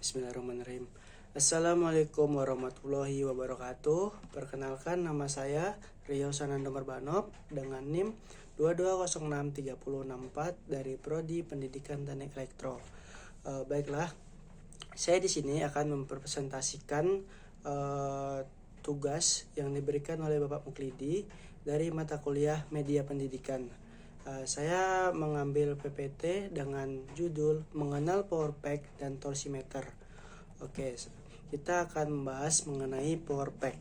Bismillahirrahmanirrahim. Assalamualaikum warahmatullahi wabarakatuh. Perkenalkan, nama saya Rio Sanando Merbanov dengan NIM 22063064 dari Prodi Pendidikan Teknik Elektro. Baiklah, saya di sini akan mempresentasikan tugas yang diberikan oleh Bapak Muklidi dari mata kuliah Media Pendidikan. Saya mengambil PPT dengan judul Mengenal Power Pack dan Torsimeter. Oke, kita akan membahas mengenai Power Pack.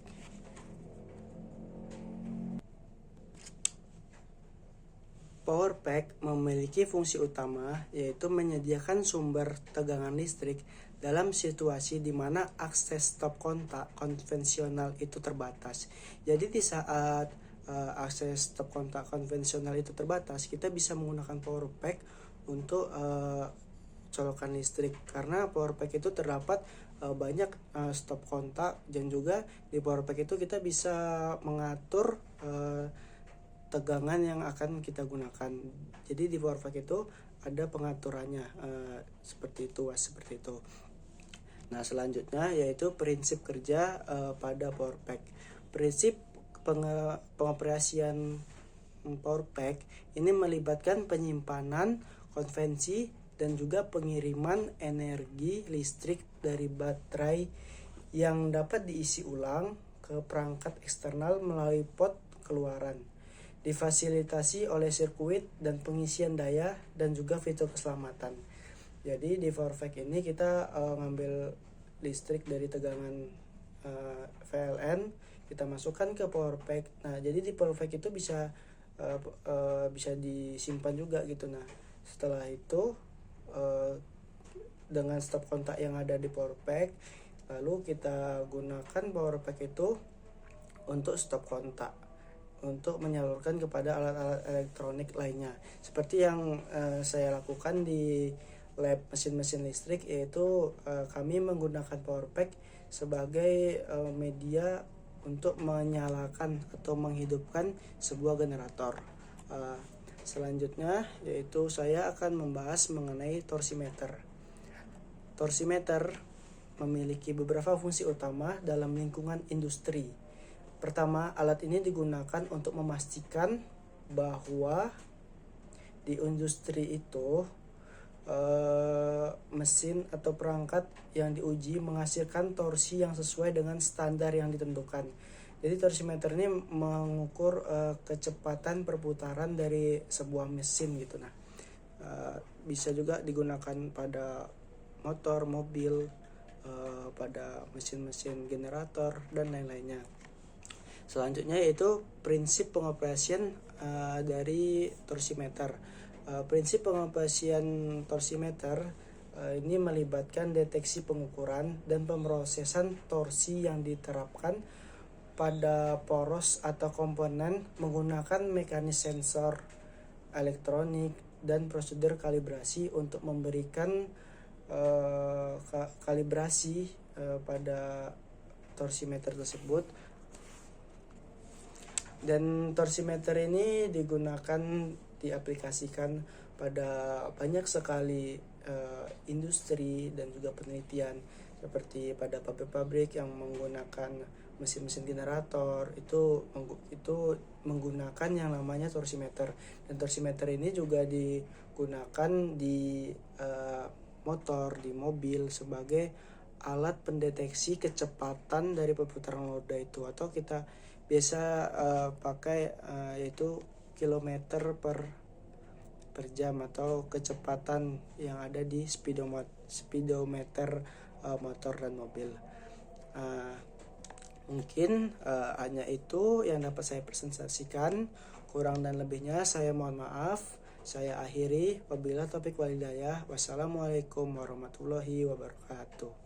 Power Pack memiliki fungsi utama, yaitu menyediakan sumber tegangan listrik dalam situasi di mana akses stop kontak konvensional itu terbatas. Jadi di saat akses stop kontak konvensional itu terbatas, kita bisa menggunakan Power Pack untuk colokan listrik, karena power pack itu terdapat banyak stop kontak, dan juga di power pack itu kita bisa mengatur tegangan yang akan kita gunakan. Jadi di power pack itu ada pengaturannya seperti itu. Nah, selanjutnya yaitu prinsip kerja pada power pack. Prinsip pengoperasian power pack ini melibatkan penyimpanan konvensi dan juga pengiriman energi listrik dari baterai yang dapat diisi ulang ke perangkat eksternal melalui pot keluaran. Difasilitasi oleh sirkuit dan pengisian daya dan juga fitur keselamatan. Jadi di power pack ini kita ngambil listrik dari tegangan PLN, kita masukkan ke power pack. Nah, jadi di power pack itu bisa disimpan juga gitu. Nah, setelah itu dengan stop kontak yang ada di power pack, lalu kita gunakan power pack itu untuk stop kontak, untuk menyalurkan kepada alat-alat elektronik lainnya, seperti yang saya lakukan di lab mesin-mesin listrik, yaitu kami menggunakan power pack sebagai media untuk menyalakan atau menghidupkan sebuah generator. Selanjutnya yaitu saya akan membahas mengenai torsimeter. Torsimeter memiliki beberapa fungsi utama dalam lingkungan industri. Pertama, alat ini digunakan untuk memastikan bahwa di industri itu mesin atau perangkat yang diuji menghasilkan torsi yang sesuai dengan standar yang ditentukan. Jadi torsimeter ini mengukur kecepatan perputaran dari sebuah mesin gitu. Nah, bisa juga digunakan pada motor, mobil, pada mesin-mesin generator dan lain-lainnya. Selanjutnya yaitu prinsip pengoperasian dari torsimeter. Prinsip pengoperasian torsimeter ini melibatkan deteksi pengukuran dan pemrosesan torsi yang diterapkan pada poros atau komponen menggunakan mekanis sensor elektronik dan prosedur kalibrasi untuk memberikan kalibrasi pada torsimeter tersebut. Dan torsimeter ini diaplikasikan pada banyak sekali industri dan juga penelitian, seperti pada pabrik-pabrik yang menggunakan mesin-mesin generator itu menggunakan yang namanya torsimeter. Dan torsimeter ini juga digunakan di motor, di mobil sebagai alat pendeteksi kecepatan dari perputaran roda itu, atau kita biasa pakai yaitu kilometer per jam, atau kecepatan yang ada di speedometer motor dan mobil. Mungkin hanya itu yang dapat saya presentasikan. Kurang dan lebihnya saya mohon maaf. Saya akhiri. Wabillahi taufiq wal hidayah. Wassalamualaikum warahmatullahi wabarakatuh.